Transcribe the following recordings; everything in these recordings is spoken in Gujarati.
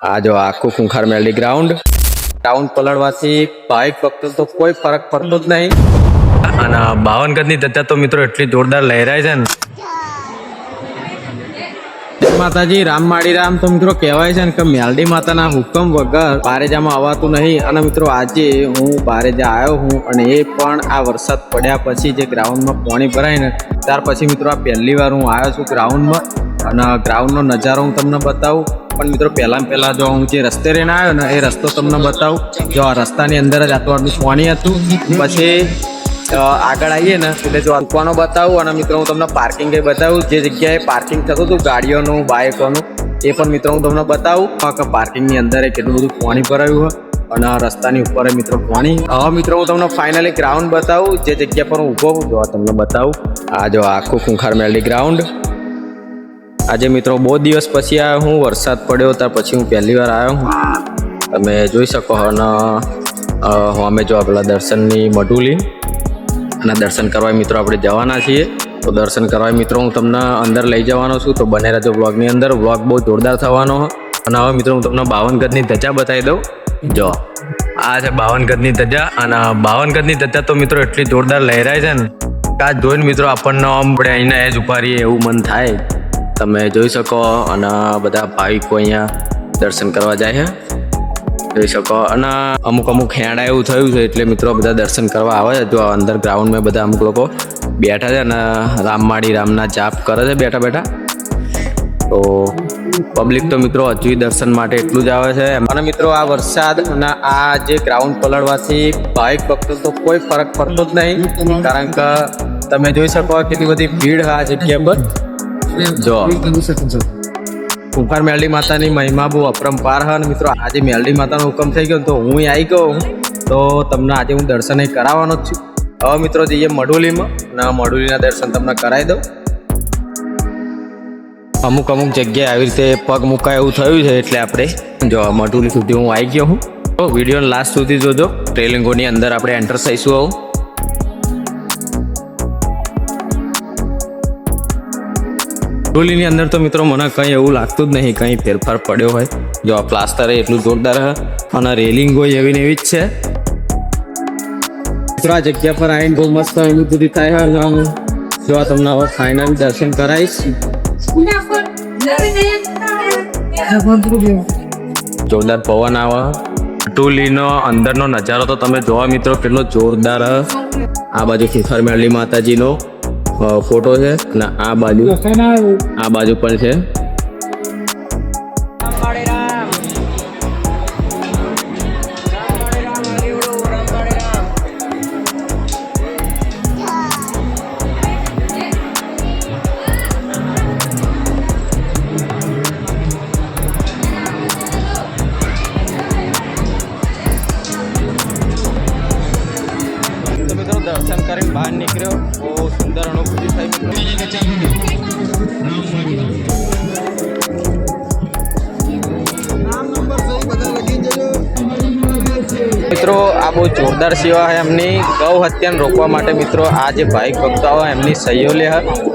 આ જો આખું ખૂંખાર મેલડી ગ્રાઉન્ડ પલળવાથી બાઇક વખતે તો કોઈ ફરક પડતો જ નહીં. અને 52 ગજની ધજા તો મિત્રો એટલી જોરદાર લહેરાય છે ને. જય માતાજી, રામ માળી રામ. તો મિત્રો કહેવાય છે ને કે મેલડી માતાના હુકમ વગર બારેજામાં આવતું નહીં. અને મિત્રો આજે હું બારેજા આવ્યો હું, અને એ પણ આ વરસાદ પડ્યા પછી જે ગ્રાઉન્ડમાં પાણી ભરાય ને ત્યાર પછી મિત્રો આ પહેલી વાર હું આવ્યો છું ગ્રાઉન્ડમાં. અને ગ્રાઉન્ડનો નજારો હું તમને બતાવું. પણ મિત્રો પહેલા જો હું જે રસ્તે રહીને આવ્યો ને એ રસ્તો તમને બતાવું. જો આ રસ્તાની અંદર જ આટલું આટલું પાણી હતું. પછી આગળ આવીએ ને એટલે જો દુકાનો બતાવું. અને મિત્રો હું તમને પાર્કિંગ બતાવું, જે જગ્યાએ પાર્કિંગ થતું હતું ગાડીઓનું બાઇકોનું એ પણ મિત્રો હું તમને બતાવું કે પાર્કિંગની અંદર કેટલું બધું પાણી ભરાયું હોય. અને રસ્તાની ઉપર મિત્રો પાણી. હવે મિત્રો હું તમને ફાઇનલી ગ્રાઉન્ડ બતાવું, જે જગ્યા પર હું ઊભો છું જો તમને બતાવું. આ જો આખું ખૂંખાર મેલડી ગ્રાઉન્ડ. આજે મિત્રો બહુ દિવસ પછી આવ્યો હું, વરસાદ પડ્યો ત્યાર પછી હું પહેલી વાર આવ્યો હું. તમે જોઈ શકો. અને અમે જો પેલા દર્શનની મઢુલી અને દર્શન કરવા મિત્રો આપણે જવાના છીએ. તો દર્શન કરવા મિત્રો હું તમને અંદર લઈ જવાનો છું. તો બને રહેજો વ્લોગની અંદર. વ્લોગ બહુ જોરદાર થવાનો. અને હવે મિત્રો હું તમને 52 ગજની ધજા બતાવી દઉં. જો આ છે 52 ગજની ધજા. અને 52 ગજની ધજા તો મિત્રો એટલી જોરદાર લહેરાય છે ને આ જોઈને મિત્રો આપણને આમ આપણે અહીંના એજ ઉભા રહીએ એવું મન થાય. તમે જોઈ શકો. અને બધા ભાવિકો અહીંયા દર્શન કરવા જાય છે, જોઈ શકો. અને અમુક હેડા એવું થયું છે એટલે મિત્રો બધા દર્શન કરવા આવે છે. જો અંદર ગ્રાઉન્ડમાં બધા અમુક લોકો બેઠા છે અને રામ માળી રામના જાપ કરે છે બેઠા. તો પબ્લિક તો મિત્રો હજુ દર્શન માટે એટલું જ આવે છે. અને મિત્રો આ વરસાદ અને આ જે ગ્રાઉન્ડ પલળવાથી બાઇક વખતે તો કોઈ ફરક પડતો જ નહીં. કારણ કે તમે જોઈ શકો કેટલી બધી ભીડ આ જગ્યા પર. જો ખૂંખાર મેલડી માતાની મહિમા બહુ અપરંપાર છે. અને મિત્રો આજે મેલડી માતાનો હુકમ થઈ ગયો તો હું આવી ગયો. તો તમને આજે હું દર્શન કરાવવાનો જ છું. હવે મિત્રો જઈએ મઢુલીમાં અને મઢુલીના દર્શન તમને કરાવી દઉં. અમુક જગ્યાએ આવી રીતે પગ મુકાય એવું થયું છે એટલે આપણે જો મઢુલી સુધી હું આવી ગયો હું. તો વિડીયોને લાસ્ટ સુધી જોજો. ટ્રેલિંગોની અંદર આપણે એન્ટર થઈશું. આવું મઢુલીની અંદર તો મિત્રો મને કંઈ એવું લાગતું જ નહીં કંઈ ફેરફાર પડ્યો હોય. જો આ પ્લાસ્ટર એટલું જોરદાર છે અને રેલિંગ હોય એવી ને એવી જ છે. મિત્રો આ જગ્યા પર આવીને બહુ મસ્ત અનુભૂતિ થાય છે. જો આ તમને હવે ફાઇનલ દર્શન કરાવીશ. જોરદાર પવન આવે. મઢુલીનો અંદરનો નજારો તો તમે જોવા મિત્રો કેટલો જોરદાર. આ બાજુ ખૂંખાર મેલડી માતાજીનો ફોટો છે અને આ બાજુ પણ છે. દર્શન કરીને બહાર નીકળ્યો. બહુ સુંદર અનુભૂતિ થઈ મિત્રો. આ બહુ જોરદાર સેવા છે એમની. ગૌ હત્યાને રોકવા માટે મિત્રો આ જે ભાઈક ભક્તો આવે એમની સહીઓ લે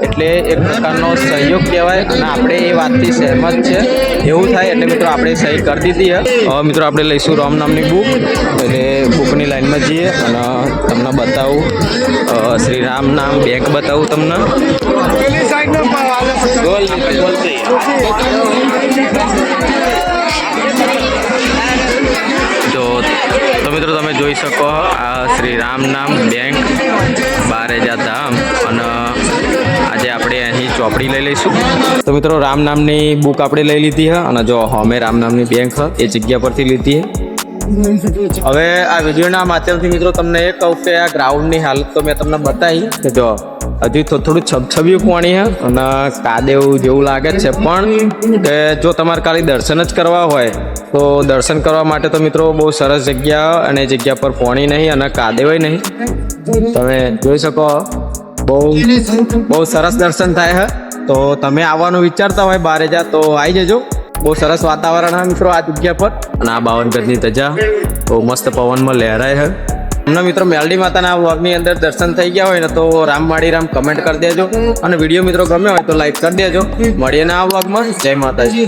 એટલે એક પ્રકારનો સહયોગ કહેવાય. અને આપણે એ વાતથી સહેમત છે એવું થાય એટલે મિત્રો આપણે સહી કરી દીધી છે. હવે મિત્રો આપણે લઈશું રામ નામની બુક. એટલે બુકની લાઈનમાં જઈએ અને તમને બતાવું શ્રી રામ નામ બેંક બતાવું તમને. તો મિત્રો તમે જોઈ શકો આ શ્રી રામ નામ બેંક બારેજા ધામ. અને આજે આપણે અહીં ચોપડી લઈ લઈશું. તો મિત્રો રામ નામની બુક આપણે લઈ લીધી છે. અને જો અમે રામ નામની બેંક એ જગ્યા પરથી લીધી છે. હવે આ વિડીયોના માધ્યમથી મિત્રો તમને એ કહું કે આ ગ્રાઉન્ડની હાલત તો મેં તમને બતાવી કે જો હજુ થોડું છબછબિયું પાણી છે અને કાદેવ જેવું લાગે છે. પણ કે જો તમારે ખાલી દર્શન જ કરવા હોય તો દર્શન કરવા માટે તો મિત્રો બહુ સરસ જગ્યા. અને જગ્યા પર પાણી નહીં અને કાદેવય નહીં. તમે જોઈ શકો બહુ સરસ દર્શન થાય છે. તો તમે આવવાનું વિચારતા હોય બારેજા તો આવી જજો. બહુ સરસ વાતાવરણ છે મિત્રો આ જગ્યા પર. અને આ 52 ગજની ધજા બહુ મસ્ત પવનમાં લહેરાય છે. તમને મિત્રો મેલડી માતાના વ્લોગની અંદર દર્શન થઈ ગયા હોય ને તો રામ માળી રામ કમેન્ટ કરી દેજો. અને વિડીયો મિત્રો ગમ્યો હોય તો લાઈક કરી દેજો. મળીએ ને આ વ્લોગમાં. જય માતાજી.